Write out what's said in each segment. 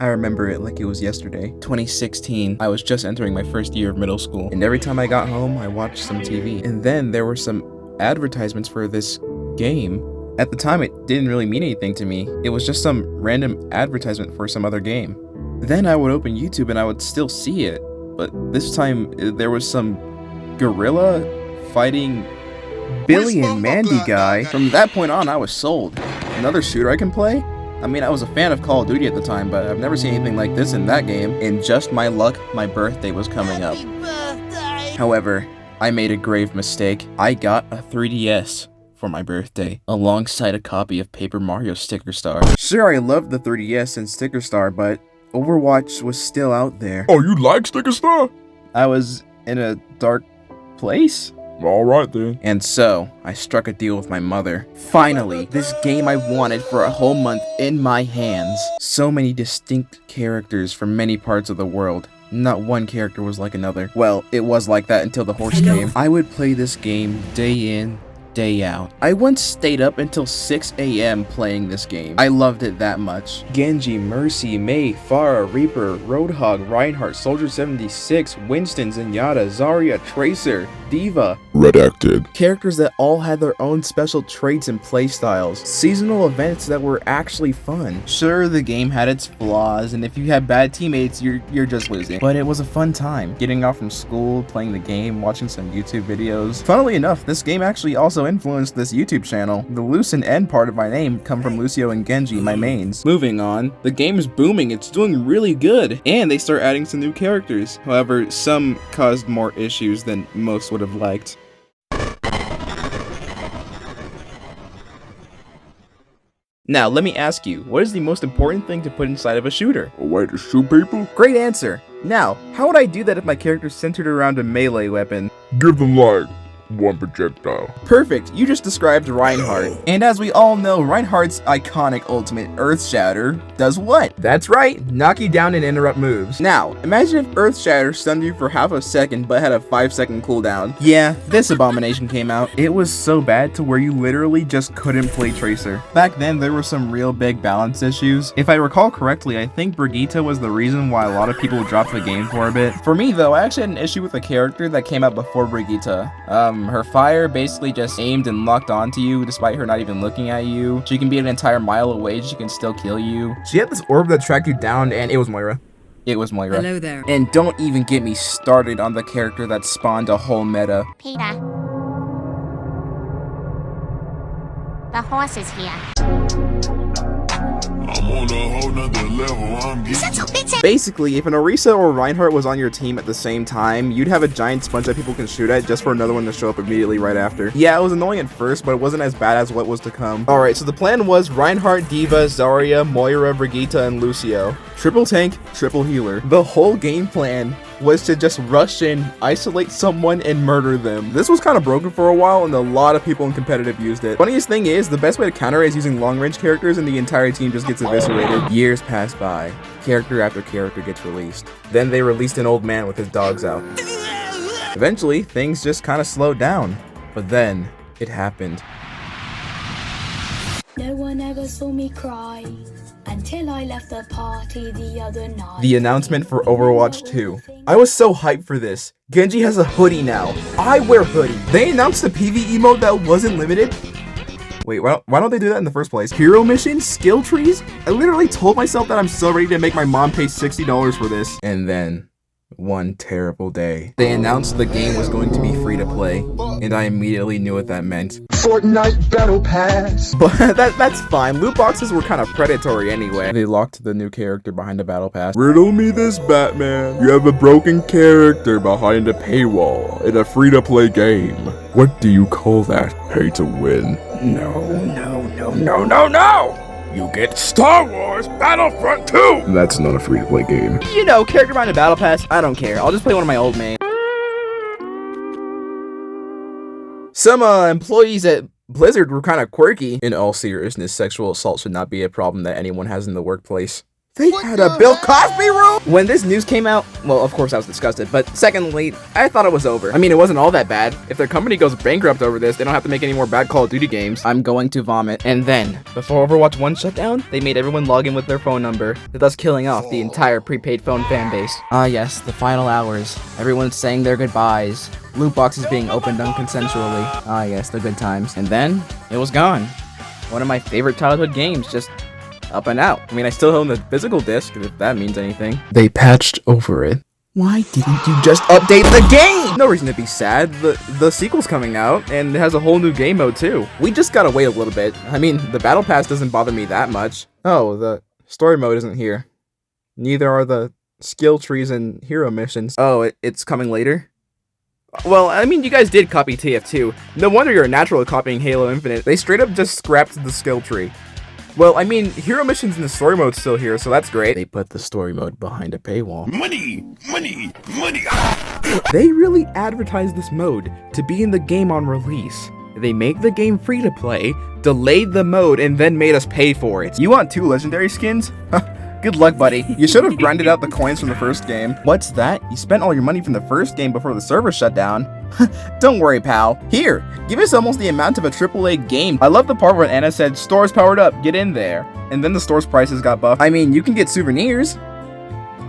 I remember it like it was yesterday. 2016, I was just entering my first year of middle school, and every time I got home, I watched some TV. And then there were some advertisements for this game. At the time, it didn't really mean anything to me. It was just some random advertisement for some other game. Then I would open YouTube and I would still see it, but this time there was some gorilla fighting Billy and Mandy guy. From that point on, I was sold. Another shooter I can play? I mean, I was a fan of Call of Duty at the time, but I've never seen anything like this in that game. And just my luck, my birthday was coming up. However, I made a grave mistake. I got a 3DS for my birthday, alongside a copy of Paper Mario Sticker Star. Sure, I loved the 3DS and Sticker Star, but Overwatch was still out there. Oh, you like Sticker Star? I was in a dark place? Alright then. And so, I struck a deal with my mother. Finally, this game I've wanted for a whole month in my hands. So many distinct characters from many parts of the world. Not one character was like another. Well, it was like that until the horse came. I would play this game day in, day out. I once stayed up until 6 AM playing this game. I loved it that much. Genji, Mercy, Mei, Pharah, Reaper, Roadhog, Reinhardt, Soldier 76, Winston, Zenyatta, Zarya, Tracer, d.va. Redacted. Characters that all had their own special traits and playstyles. Seasonal events that were actually fun. Sure, the game had its flaws, and if you had bad teammates, you're just losing. But it was a fun time. Getting off from school, playing the game, watching some YouTube videos. Funnily enough, this game actually also influenced this YouTube channel. The Luce and N part of my name come from Lucio and Genji, my mains. Moving on, the game is booming, it's doing really good, and they start adding some new characters. However, some caused more issues than most would have liked. Now, let me ask you, what is the most important thing to put inside of a shooter? A way to shoot people? Great answer! Now, how would I do that if my character's centered around a melee weapon? Give them like one projectile. Perfect, you just described Reinhardt. And as we all know, Reinhardt's iconic ultimate, Earth Shatter, does what? That's right, knock you down and interrupt moves. Now, imagine if Earth Shatter stunned you for half a second but had a 5-second cooldown. Yeah, this abomination came out. It was so bad to where you literally just couldn't play Tracer. Back then, there were some real big balance issues. If I recall correctly, I think Brigitte was the reason why a lot of people dropped the game for a bit. For me though, I actually had an issue with a character that came out before Brigitte. Her fire basically just aimed and locked onto you despite her not even looking at you. She can be an entire mile away, she can still kill you. She had this orb that tracked you down, and it was Moira. It was Moira. Hello there. And don't even get me started on the character that spawned a whole meta. Peter. The horse is here. I'm on a whole nother level, I'm getting... Basically, if an Orisa or Reinhardt was on your team at the same time, you'd have a giant sponge that people can shoot at just for another one to show up immediately right after. Yeah, it was annoying at first, but it wasn't as bad as what was to come. Alright, so the plan was Reinhardt, d.va, Zarya, Moira, Brigitte, and Lucio. Triple tank, triple healer. The whole game plan was to just rush in, isolate someone, and murder them. This was kind of broken for a while, and a lot of people in competitive used it. Funniest thing is, the best way to counter it is using long-range characters, and the entire team just gets eviscerated. Years pass by. Character after character gets released. Then they released an old man with his dogs out. Eventually, things just kind of slowed down. But then, it happened. No one ever saw me cry until I left the party the other night. The announcement for Overwatch 2. I was so hyped for this. Genji has a hoodie now. I wear hoodie. They announced a PvE mode that wasn't limited. Wait, why don't they do that in the first place? Hero missions? Skill trees? I literally told myself that I'm so ready to make my mom pay $60 for this. And then, one terrible day, they announced the game was going to be free to play, and I immediately knew what that meant. Fortnite Battle Pass. But that's fine. Loot boxes were kind of predatory anyway. They locked the new character behind the battle pass. Riddle me this, Batman. You have a broken character behind a paywall in a free-to-play game. What do you call that? Pay to win? No. You get Star Wars Battlefront 2! That's not a free-to-play game. You know, character behind a battle pass, I don't care. I'll just play one of my old mains. Some employees at Blizzard were kind of quirky. In all seriousness, sexual assault should not be a problem that anyone has in the workplace. They had a Bill Cosby room? When this news came out, well, of course I was disgusted, but secondly, I thought it was over. I mean, it wasn't all that bad. If their company goes bankrupt over this, they don't have to make any more bad Call of Duty games. I'm going to vomit. And then, before Overwatch 1 shut down, they made everyone log in with their phone number, thus killing off the entire prepaid phone fan base. Ah yes, the final hours. Everyone's saying their goodbyes. Loot boxes being opened unconsensually. Ah yes, the good times. And then, it was gone. One of my favorite childhood games, just up and out. I mean, I still own the physical disc, if that means anything. They patched over it. Why didn't you just update the game? No reason to be sad. The sequel's coming out, and it has a whole new game mode too. We just gotta wait a little bit. I mean, the battle pass doesn't bother me that much. Oh, the story mode isn't here. Neither are the skill trees and hero missions. Oh, it's coming later? Well, I mean, you guys did copy TF2. No wonder you're a natural at copying Halo Infinite. They straight up just scrapped the skill tree. Well, I mean, hero missions in the story mode's still here, so that's great. They put the story mode behind a paywall. Money! Money! Money! They really advertised this mode to be in the game on release. They make the game free to play, delayed the mode, and then made us pay for it. You want 2 legendary skins? Good luck, buddy. You should have grinded out the coins from the first game. What's that? You spent all your money from the first game before the server shut down. Don't worry, pal. Here, give us almost the amount of a AAA game. I love the part where Anna said, "Store's powered up, get in there." And then the store's prices got buffed. I mean, you can get souvenirs.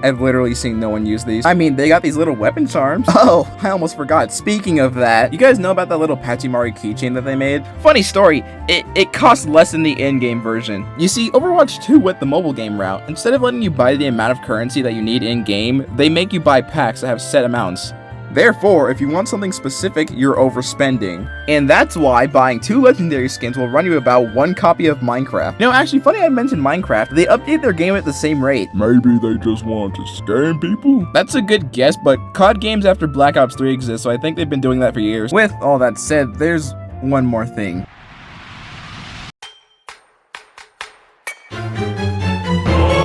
I've literally seen no one use these. I mean, they got these little weapon charms. Oh, I almost forgot. Speaking of that, you guys know about that little Pachimari keychain that they made? Funny story, it costs less than the in-game version. You see, Overwatch 2 went the mobile game route. Instead of letting you buy the amount of currency that you need in-game, they make you buy packs that have set amounts. Therefore, if you want something specific, you're overspending. And that's why buying 2 legendary skins will run you about 1 copy of Minecraft. No, actually, funny I mentioned Minecraft. They update their game at the same rate. Maybe they just want to scam people? That's a good guess, but COD games after Black Ops 3 exist, so I think they've been doing that for years. With all that said, there's one more thing.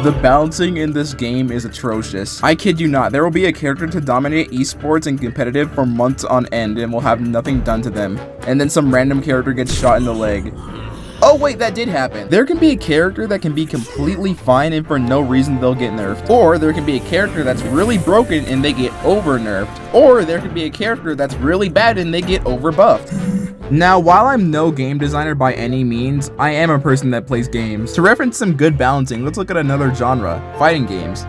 The balancing in this game is atrocious. I kid you not, there will be a character to dominate esports and competitive for months on end and will have nothing done to them. And then some random character gets shot in the leg. Oh wait, that did happen. There can be a character that can be completely fine and for no reason they'll get nerfed. Or there can be a character that's really broken and they get over nerfed. Or there can be a character that's really bad and they get over buffed. Now, while I'm no game designer by any means, I am a person that plays games. To reference some good balancing, let's look at another genre, fighting games.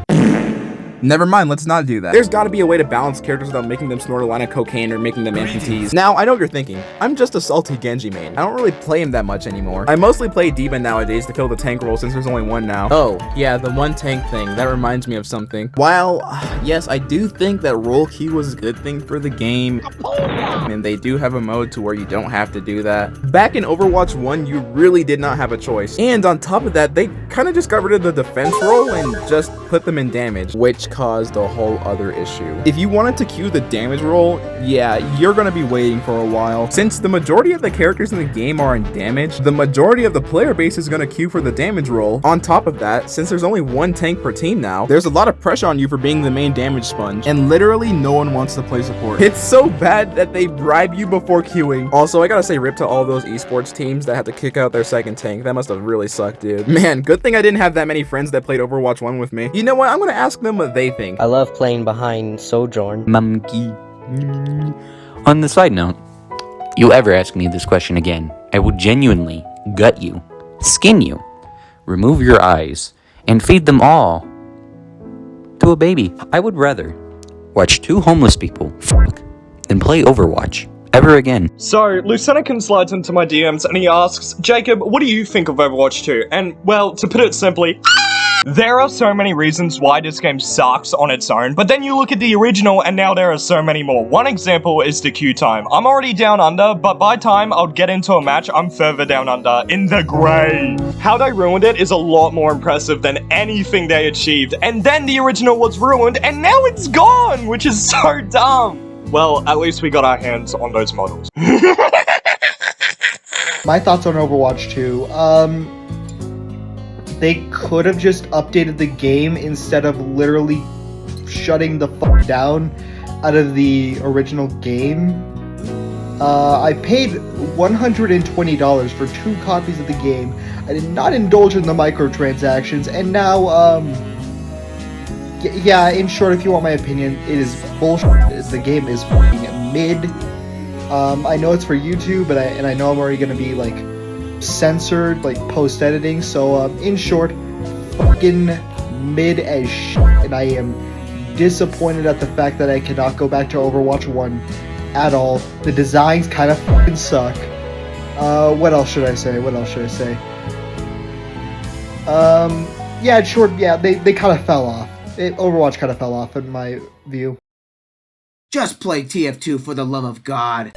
Never mind, let's not do that. There's gotta be a way to balance characters without making them snort a line of cocaine or making them amputees. Now, I know what you're thinking. I'm just a salty Genji main. I don't really play him that much anymore. I mostly play d.va nowadays to fill the tank role since there's only one now. Oh, yeah, the one tank thing. That reminds me of something. While, yes, I do think that role queue was a good thing for the game, and they do have a mode to where you don't have to do that. Back in Overwatch 1, you really did not have a choice. And on top of that, they kind of just got rid of the defense role and just put them in damage, which caused a whole other issue. If you wanted to queue the damage role, yeah, you're gonna be waiting for a while. Since the majority of the characters in the game are in damage, the majority of the player base is gonna queue for the damage role. On top of that, since there's only 1 tank per team now, there's a lot of pressure on you for being the main damage sponge, and literally no one wants to play support. It's so bad that they bribe you before queuing. Also, I gotta say rip to all those esports teams that had to kick out their second tank. That must have really sucked, dude. Man, good thing I didn't have that many friends that played Overwatch 1 with me. You know what? I'm gonna ask them what they think. I love playing behind Sojourn. Monkey. On the side note, you ever ask me this question again, I will genuinely gut you, skin you, remove your eyes, and feed them all to a baby. I would rather watch 2 homeless people fuck than play Overwatch ever again. So, Lucenicon slides into my DMs and he asks, Jacob, what do you think of Overwatch 2? And, well, to put it simply, there are so many reasons why this game sucks on its own, but then you look at the original and now there are so many more. One example is the queue time. I'm already down under, but by time I'll get into a match, I'm further down under, in the grave. How they ruined it is a lot more impressive than anything they achieved, and then the original was ruined, and now it's gone, which is so dumb. Well, at least we got our hands on those models. My thoughts on Overwatch 2, they could have just updated the game instead of literally shutting the fuck down out of the original game. I paid $120 for 2 copies of the game. I did not indulge in the microtransactions, and now, yeah, in short, if you want my opinion, it is bullshit. The game is fucking mid. I know it's for YouTube, but I know I'm already gonna be, like, censored, like, post-editing, so, in short, fucking mid as shit, and I am disappointed at the fact that I cannot go back to Overwatch 1 at all. The designs kind of fucking suck. What else should I say? Yeah, in short, yeah, they kind of fell off. Overwatch kind of fell off in my view. Just play TF2 for the love of God.